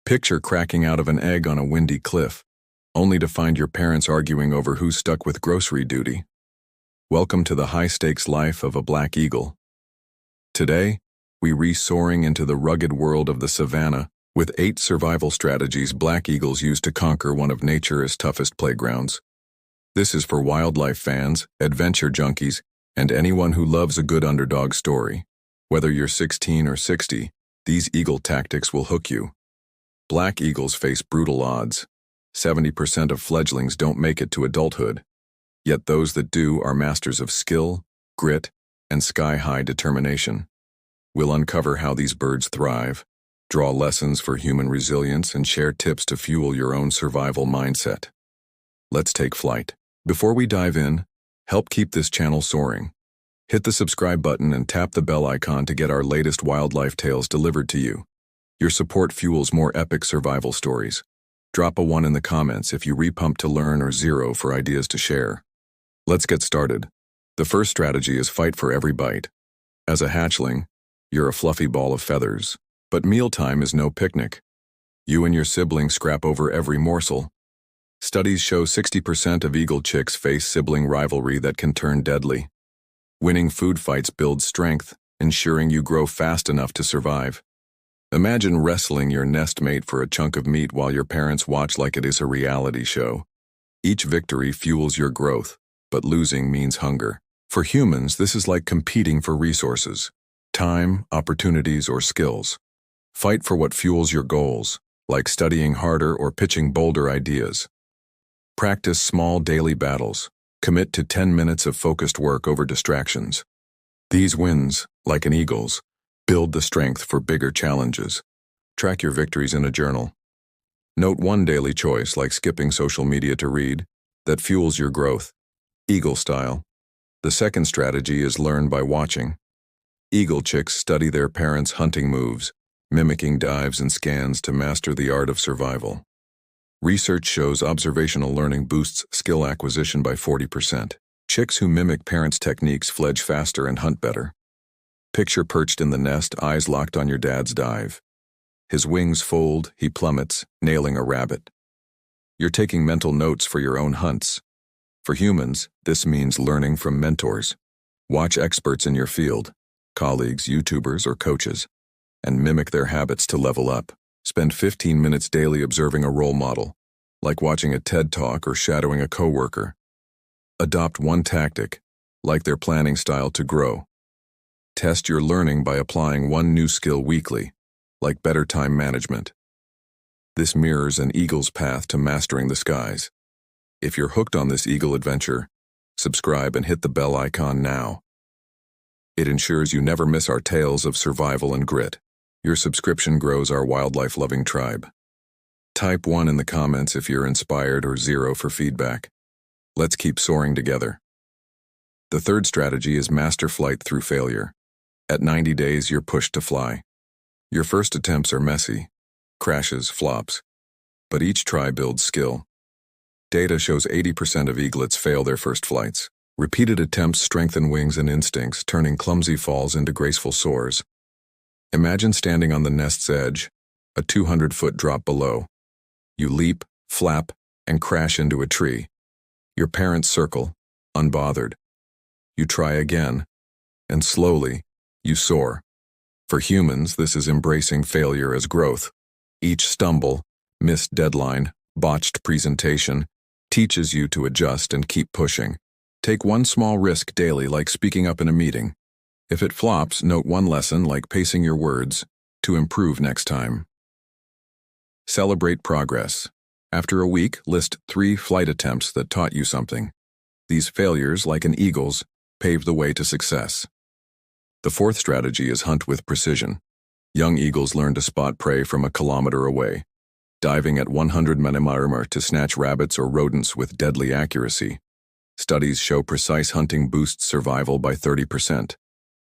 Picture cracking out of an egg on a windy cliff, only to find your parents arguing over who's stuck with grocery duty. Welcome to the high-stakes life of a black eagle. Today, we re-soaring into the rugged world of the savannah with 8 survival strategies black eagles use to conquer one of nature's toughest playgrounds. This is for wildlife fans, adventure junkies, and anyone who loves a good underdog story. Whether you're 16 or 60, these eagle tactics will hook you. Black eagles face brutal odds. 70% of fledglings don't make it to adulthood. Yet those that do are masters of skill, grit, and sky-high determination. We'll uncover how these birds thrive, draw lessons for human resilience, and share tips to fuel your own survival mindset. Let's take flight. Before we dive in, help keep this channel soaring. Hit the subscribe button and tap the bell icon to get our latest wildlife tales delivered to you. Your support fuels more epic survival stories. Drop a 1 in the comments if you repump to learn or 0 for ideas to share. Let's get started. The first strategy is fight for every bite. As a hatchling, you're a fluffy ball of feathers, but mealtime is no picnic. You and your siblings scrap over every morsel. Studies show 60% of eagle chicks face sibling rivalry that can turn deadly. Winning food fights builds strength, ensuring you grow fast enough to survive. Imagine wrestling your nestmate for a chunk of meat while your parents watch like it is a reality show. Each victory fuels your growth, but losing means hunger. For humans, this is like competing for resources, time, opportunities, or skills. Fight for what fuels your goals, like studying harder or pitching bolder ideas. Practice small daily battles. Commit to 10 minutes of focused work over distractions. These wins, like an eagle's, build the strength for bigger challenges. Track your victories in a journal. Note one daily choice, like skipping social media to read, that fuels your growth. Eagle style. The second strategy is learn by watching. Eagle chicks study their parents' hunting moves, mimicking dives and scans to master the art of survival. Research shows observational learning boosts skill acquisition by 40%. Chicks who mimic parents' techniques fledge faster and hunt better. Picture perched in the nest, eyes locked on your dad's dive. His wings fold, he plummets, nailing a rabbit. You're taking mental notes for your own hunts. For humans, this means learning from mentors. Watch experts in your field, colleagues, YouTubers, or coaches, and mimic their habits to level up. Spend 15 minutes daily observing a role model, like watching a TED Talk or shadowing a coworker. Adopt one tactic, like their planning style, to grow. Test your learning by applying one new skill weekly, like better time management. This mirrors an eagle's path to mastering the skies. If you're hooked on this eagle adventure, subscribe and hit the bell icon now. It ensures you never miss our tales of survival and grit. Your subscription grows our wildlife-loving tribe. Type 1 in the comments if you're inspired or 0 for feedback. Let's keep soaring together. The third strategy is master flight through failure. At 90 days, you're pushed to fly. Your first attempts are messy, crashes, flops, but each try builds skill. Data shows 80% of eaglets fail their first flights. Repeated attempts strengthen wings and instincts, turning clumsy falls into graceful soars. Imagine standing on the nest's edge, a 200-foot drop below. You leap, flap, and crash into a tree. Your parents circle, unbothered. You try again, and slowly, you soar. For humans, this is embracing failure as growth. Each stumble, missed deadline, botched presentation, teaches you to adjust and keep pushing. Take one small risk daily, like speaking up in a meeting. If it flops, note one lesson, like pacing your words, to improve next time. Celebrate progress. After a week, list 3 flight attempts that taught you something. These failures, like an eagle's, pave the way to success. The fourth strategy is hunt with precision. Young eagles learn to spot prey from a kilometer away, diving at 100 mm to snatch rabbits or rodents with deadly accuracy. Studies show precise hunting boosts survival by 30%.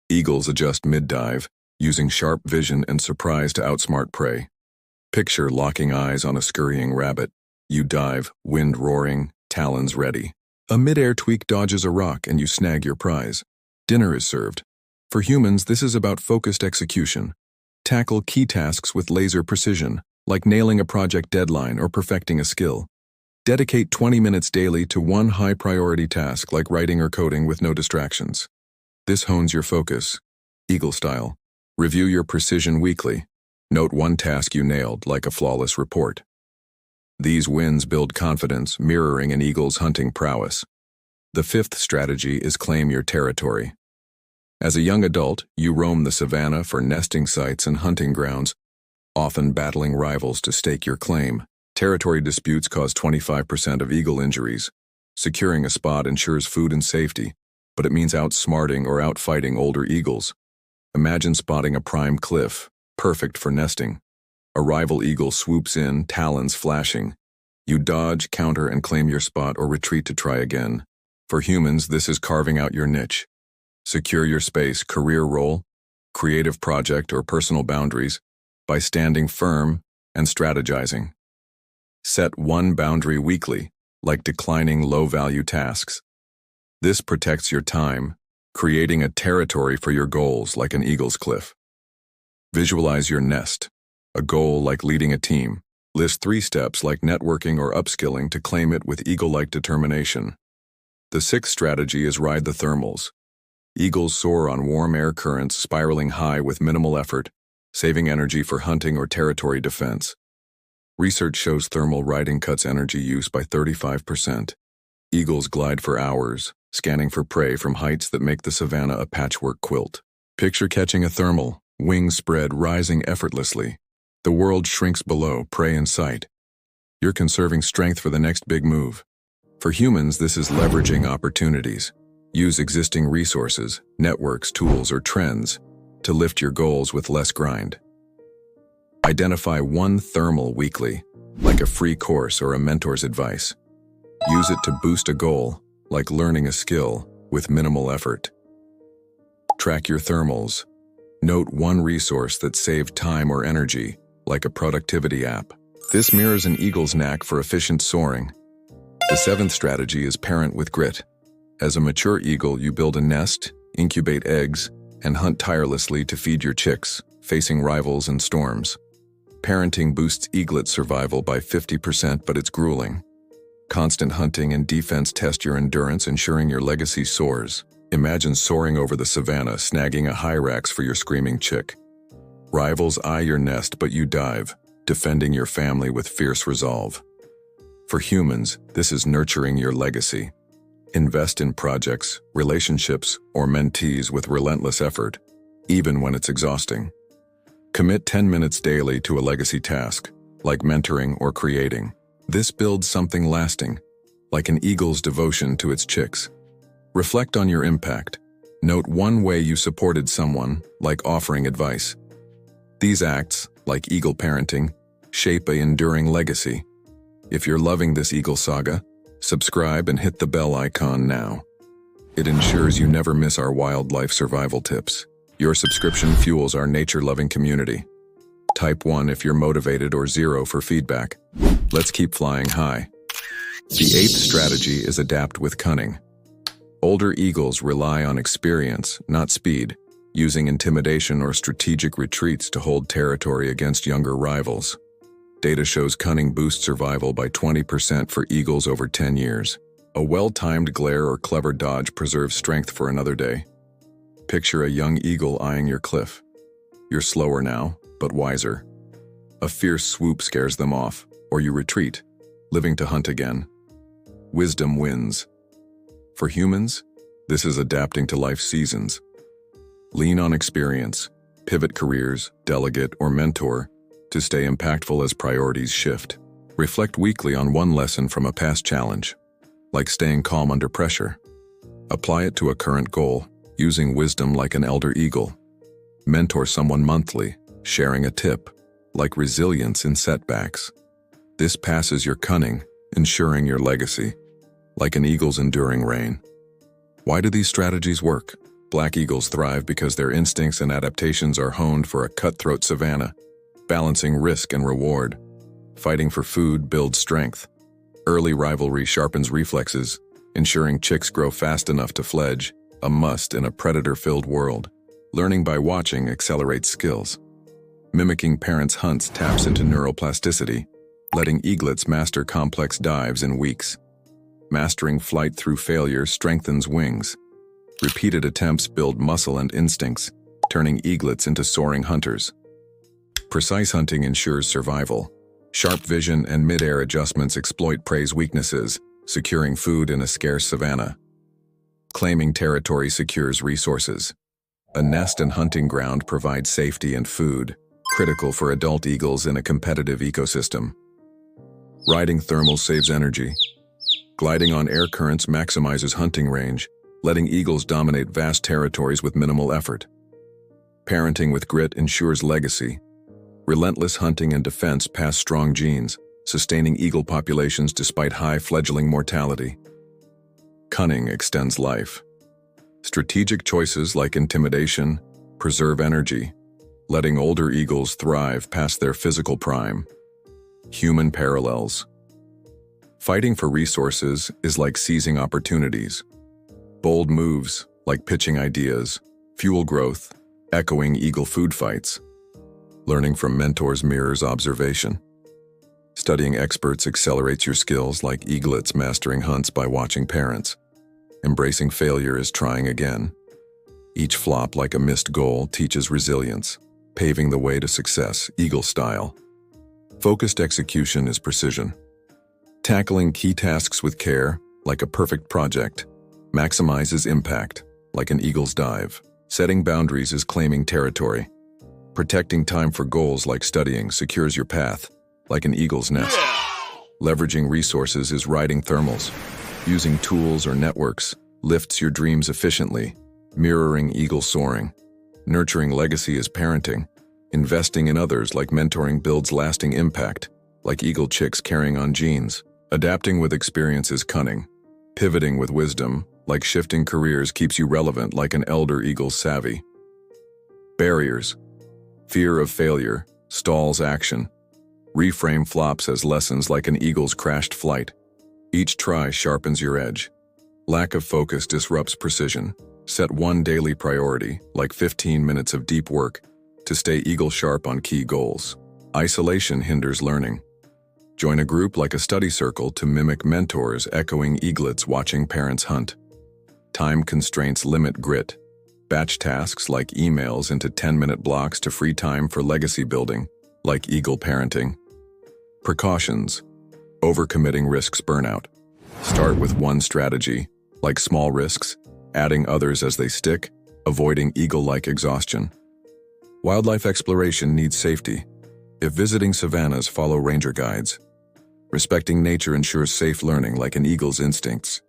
Eagles adjust mid-dive, using sharp vision and surprise to outsmart prey. Picture locking eyes on a scurrying rabbit. You dive, wind roaring, talons ready. A mid-air tweak dodges a rock and you snag your prize. Dinner is served. For humans, this is about focused execution. Tackle key tasks with laser precision, like nailing a project deadline or perfecting a skill. Dedicate 20 minutes daily to one high-priority task like writing or coding with no distractions. This hones your focus, eagle style. Review your precision weekly. Note one task you nailed, like a flawless report. These wins build confidence, mirroring an eagle's hunting prowess. The fifth strategy is claim your territory. As a young adult, you roam the savanna for nesting sites and hunting grounds, often battling rivals to stake your claim. Territory disputes cause 25% of eagle injuries. Securing a spot ensures food and safety, but it means outsmarting or outfighting older eagles. Imagine spotting a prime cliff, perfect for nesting. A rival eagle swoops in, talons flashing. You dodge, counter, and claim your spot or retreat to try again. For humans, this is carving out your niche. Secure your space, career role, creative project, or personal boundaries by standing firm and strategizing. Set one boundary weekly, like declining low-value tasks. This protects your time, creating a territory for your goals like an eagle's cliff. Visualize your nest, a goal like leading a team. List 3 steps like networking or upskilling to claim it with eagle-like determination. The sixth strategy is ride the thermals. Eagles soar on warm air currents, spiraling high with minimal effort, saving energy for hunting or territory defense. Research shows thermal riding cuts energy use by 35%. Eagles glide for hours, scanning for prey from heights that make the savanna a patchwork quilt. Picture catching a thermal, wings spread, rising effortlessly. The world shrinks below, prey in sight. You're conserving strength for the next big move. For humans, this is leveraging opportunities. Use existing resources, networks, tools, or trends to lift your goals with less grind. Identify one thermal weekly, like a free course or a mentor's advice. Use it to boost a goal, like learning a skill, with minimal effort. Track your thermals. Note one resource that saved time or energy, like a productivity app. This mirrors an eagle's knack for efficient soaring. The seventh strategy is parent with grit. As a mature eagle, you build a nest, incubate eggs, and hunt tirelessly to feed your chicks, facing rivals and storms. Parenting boosts eaglet survival by 50%, but it's grueling. Constant hunting and defense test your endurance, ensuring your legacy soars. Imagine soaring over the savanna, snagging a hyrax for your screaming chick. Rivals eye your nest, but you dive, defending your family with fierce resolve. For humans, this is nurturing your legacy. Invest in projects, relationships, or mentees with relentless effort, even when it's exhausting. Commit 10 minutes daily to a legacy task, like mentoring or creating. This builds something lasting, like an eagle's devotion to its chicks. Reflect on your impact. Note one way you supported someone, like offering advice. These acts, like eagle parenting, shape an enduring legacy. If you're loving this eagle saga, subscribe and hit the bell icon now. It ensures you never miss our wildlife survival tips. Your subscription fuels our nature-loving community. Type 1 if you're motivated or 0 for feedback. Let's keep flying high. The eighth strategy is adapt with cunning. Older eagles rely on experience, not speed, using intimidation or strategic retreats to hold territory against younger rivals. Data shows cunning boosts survival by 20% for eagles over 10 years. A well-timed glare or clever dodge preserves strength for another day. Picture a young eagle eyeing your cliff. You're slower now, but wiser. A fierce swoop scares them off, or you retreat, living to hunt again. Wisdom wins. For humans, this is adapting to life seasons. Lean on experience, pivot careers, delegate, or mentor to stay impactful as priorities shift. Reflect weekly on one lesson from a past challenge, like staying calm under pressure. Apply it to a current goal, using wisdom like an elder eagle. Mentor someone monthly, sharing a tip, like resilience in setbacks. This passes your cunning, ensuring your legacy, like an eagle's enduring reign. Why do these strategies work? Black eagles thrive because their instincts and adaptations are honed for a cutthroat savanna, balancing risk and reward. Fighting for food builds strength. Early rivalry sharpens reflexes, ensuring chicks grow fast enough to fledge, a must in a predator-filled world. Learning by watching accelerates skills. Mimicking parents' hunts taps into neuroplasticity, letting eaglets master complex dives in weeks. Mastering flight through failure strengthens wings. Repeated attempts build muscle and instincts, turning eaglets into soaring hunters. Precise hunting ensures survival. Sharp vision and mid-air adjustments exploit prey's weaknesses, securing food in a scarce savanna. Claiming territory secures resources. A nest and hunting ground provide safety and food, critical for adult eagles in a competitive ecosystem. Riding thermals saves energy. Gliding on air currents maximizes hunting range, letting eagles dominate vast territories with minimal effort. Parenting with grit ensures legacy. Relentless hunting and defense pass strong genes, sustaining eagle populations despite high fledgling mortality. Cunning extends life. Strategic choices like intimidation preserve energy, letting older eagles thrive past their physical prime. Human parallels. Fighting for resources is like seizing opportunities. Bold moves, like pitching ideas, fuel growth, echoing eagle food fights. Learning from mentors mirrors observation. Studying experts accelerates your skills like eaglets mastering hunts by watching parents. Embracing failure is trying again. Each flop, like a missed goal, teaches resilience, paving the way to success, eagle style. Focused execution is precision. Tackling key tasks with care, like a perfect project, maximizes impact, like an eagle's dive. Setting boundaries is claiming territory. Protecting time for goals like studying secures your path, like an eagle's nest. Leveraging resources is riding thermals. Using tools or networks lifts your dreams efficiently, mirroring eagle soaring. Nurturing legacy is parenting. Investing in others like mentoring builds lasting impact, like eagle chicks carrying on genes. Adapting with experience is cunning. Pivoting with wisdom, like shifting careers, keeps you relevant like an elder eagle's savvy. Barriers. Fear of failure stalls action. Reframe flops as lessons like an eagle's crashed flight. Each try sharpens your edge. Lack of focus disrupts precision. Set one daily priority, like 15 minutes of deep work, to stay eagle sharp on key goals. Isolation hinders learning. Join a group like a study circle to mimic mentors echoing eaglets watching parents hunt. Time constraints limit grit. Batch tasks like emails into 10-minute blocks to free time for legacy building, like eagle parenting. Precautions. Overcommitting risks burnout. Start with one strategy, like small risks, adding others as they stick, avoiding eagle-like exhaustion. Wildlife exploration needs safety. If visiting savannas, follow ranger guides. Respecting nature ensures safe learning like an eagle's instincts.